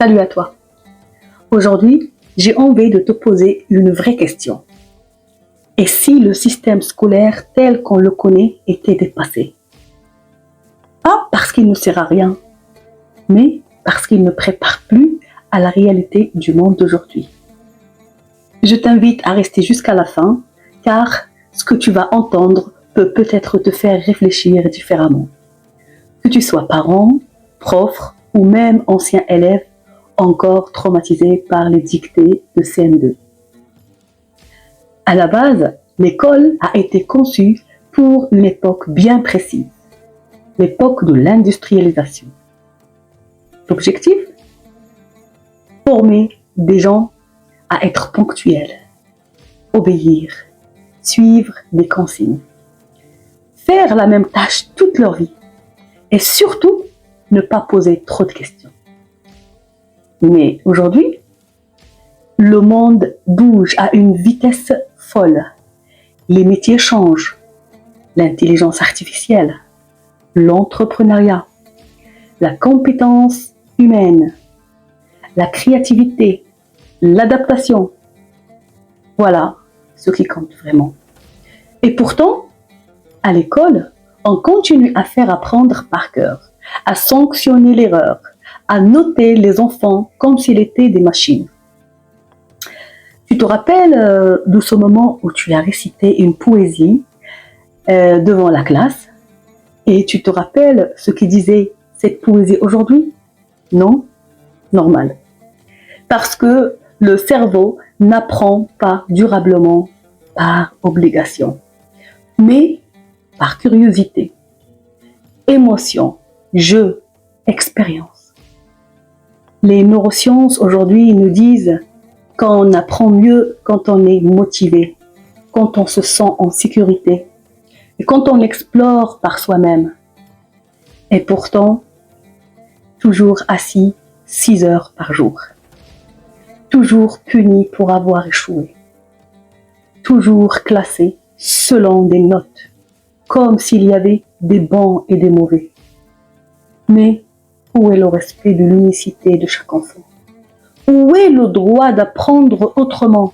Salut à toi. Aujourd'hui, j'ai envie de te poser une vraie question. Et si le système scolaire tel qu'on le connaît était dépassé? Pas parce qu'il ne sert à rien, mais parce qu'il ne prépare plus à la réalité du monde d'aujourd'hui. Je t'invite à rester jusqu'à la fin, car ce que tu vas entendre peut peut-être te faire réfléchir différemment. Que tu sois parent, prof ou même ancien élève, encore traumatisé par les dictées de CM2. À la base, l'école a été conçue pour une époque bien précise, l'époque de l'industrialisation. L'objectif? Former des gens à être ponctuels, obéir, suivre des consignes, faire la même tâche toute leur vie et surtout ne pas poser trop de questions. Mais aujourd'hui, le monde bouge à une vitesse folle. Les métiers changent. L'intelligence artificielle, l'entrepreneuriat, la compétence humaine, la créativité, l'adaptation. Voilà ce qui compte vraiment. Et pourtant, à l'école, on continue à faire apprendre par cœur, à sanctionner l'erreur, à noter les enfants comme s'ils étaient des machines. Tu te rappelles de ce moment où tu as récité une poésie devant la classe et tu te rappelles ce que disait cette poésie aujourd'hui? Non? Normal. Parce que le cerveau n'apprend pas durablement par obligation, mais par curiosité, émotion, jeu, expérience. Les neurosciences aujourd'hui nous disent qu'on apprend mieux quand on est motivé, quand on se sent en sécurité et quand on explore par soi-même. Et pourtant, toujours assis 6 heures par jour, toujours puni pour avoir échoué, toujours classé selon des notes, comme s'il y avait des bons et des mauvais. Mais où est le respect de l'unicité de chaque enfant? Où est le droit d'apprendre autrement?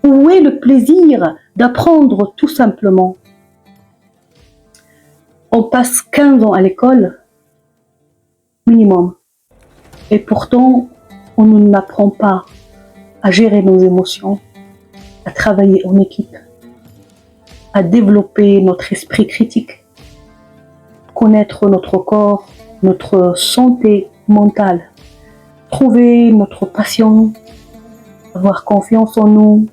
Où est le plaisir d'apprendre tout simplement? On passe 15 ans à l'école, minimum. Et pourtant, on n'apprend pas à gérer nos émotions, à travailler en équipe, à développer notre esprit critique, connaître notre corps, notre santé mentale, trouver notre passion, avoir confiance en nous.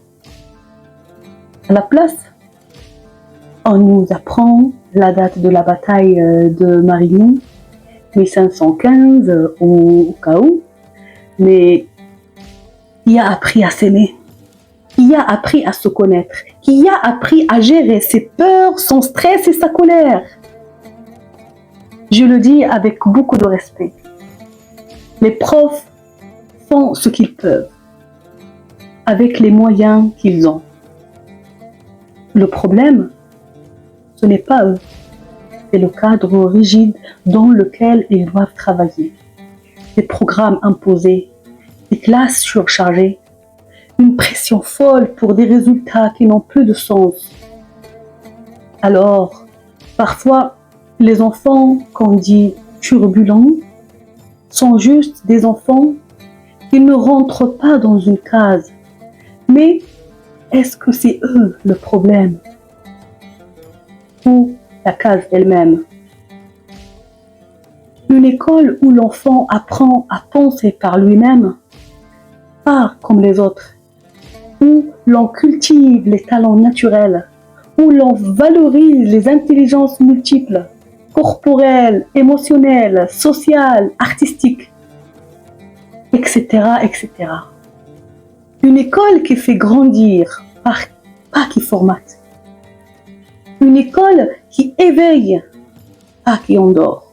À la place, on nous apprend la date de la bataille de Marilyn, 1515 au cas où, mais qui a appris à s'aimer, qui a appris à se connaître, qui a appris à gérer ses peurs, son stress et sa colère. Je le dis avec beaucoup de respect. Les profs font ce qu'ils peuvent, avec les moyens qu'ils ont. Le problème, ce n'est pas eux, c'est le cadre rigide dans lequel ils doivent travailler. Des programmes imposés, des classes surchargées, une pression folle pour des résultats qui n'ont plus de sens. Alors, parfois, les enfants qu'on dit turbulents sont juste des enfants qui ne rentrent pas dans une case. Mais est-ce que c'est eux le problème? Ou la case elle-même? Une école où l'enfant apprend à penser par lui-même, pas comme les autres, où l'on cultive les talents naturels, où l'on valorise les intelligences multiples, corporelles, émotionnelles, sociales, artistiques, etc., etc. Une école qui fait grandir, pas qui formate. Une école qui éveille, pas qui endort.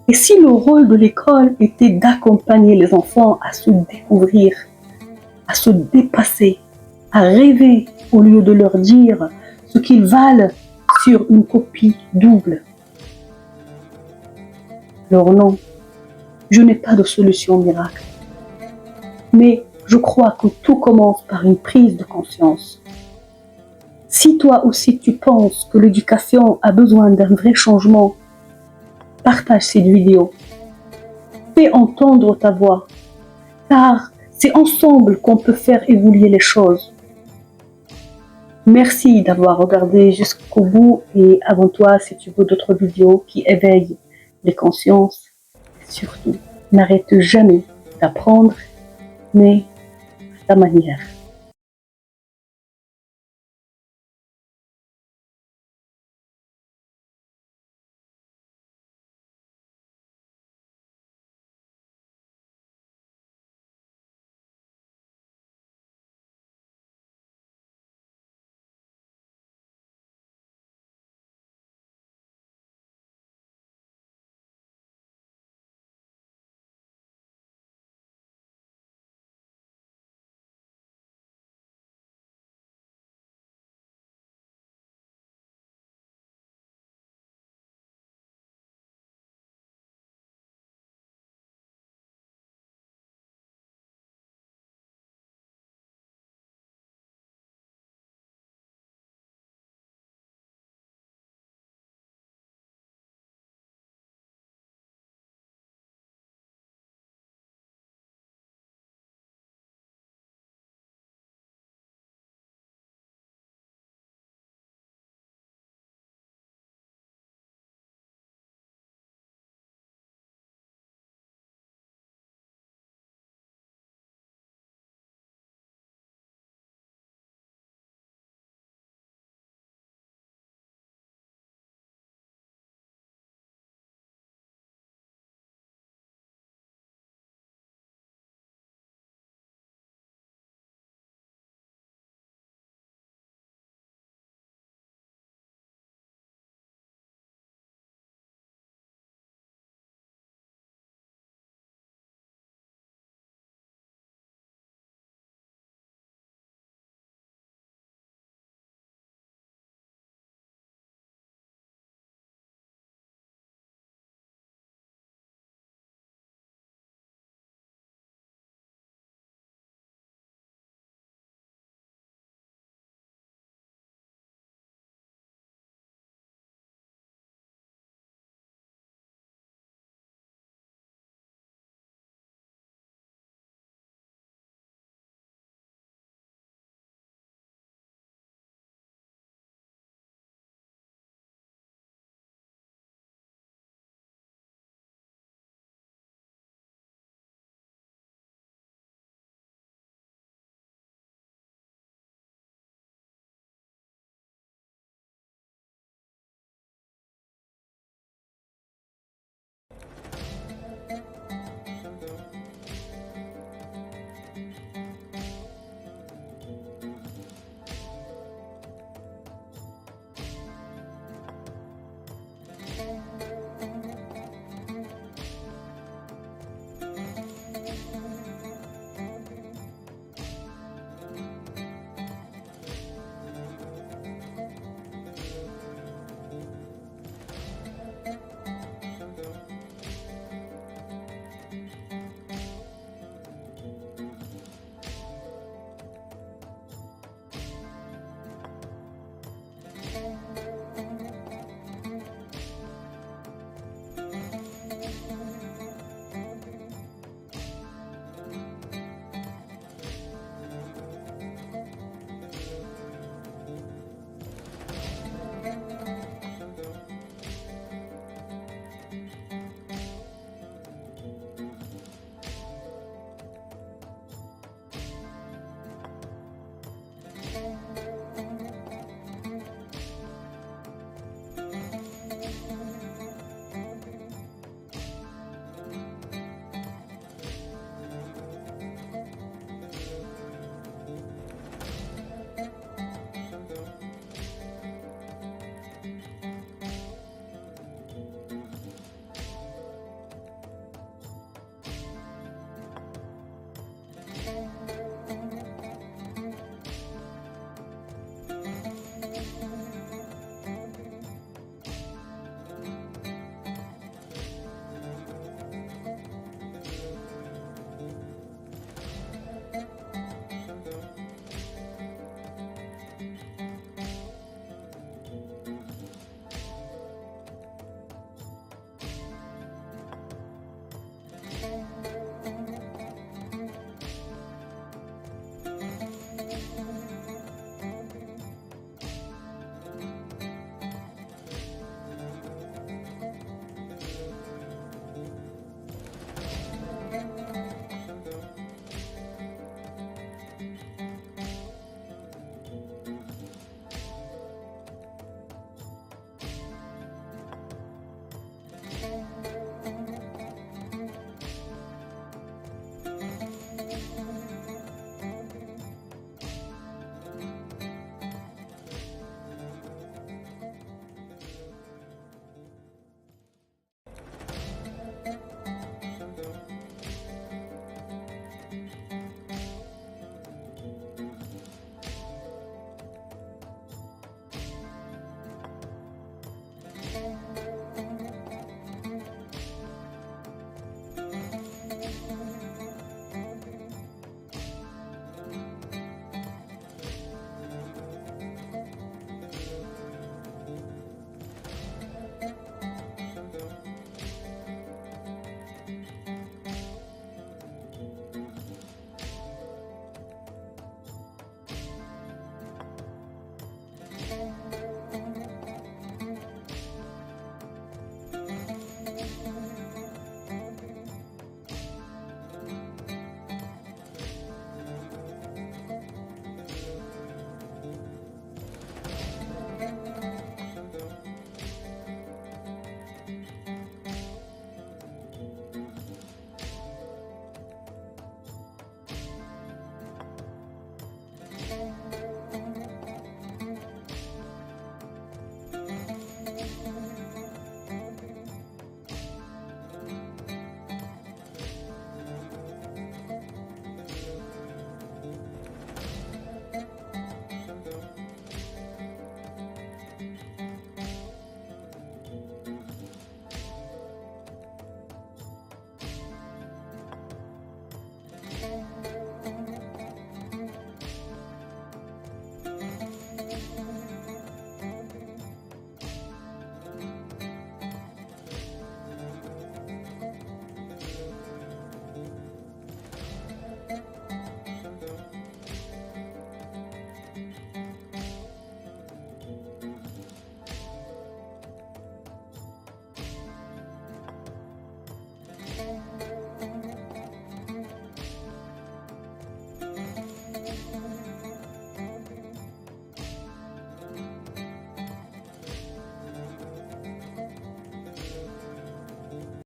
Et si le rôle de l'école était d'accompagner les enfants à se découvrir, à se dépasser, à rêver au lieu de leur dire ce qu'ils valent sur une copie double? Alors non, Je n'ai pas de solution miracle. Mais je crois que tout commence par une prise de conscience. Si toi aussi tu penses que l'éducation a besoin d'un vrai changement, partage cette vidéo. Fais entendre ta voix, car c'est ensemble qu'on peut faire évoluer les choses. Merci d'avoir regardé jusqu'au bout et abonne-toi si tu veux d'autres vidéos qui éveillent les consciences. Surtout, n'arrête jamais d'apprendre, mais à ta manière.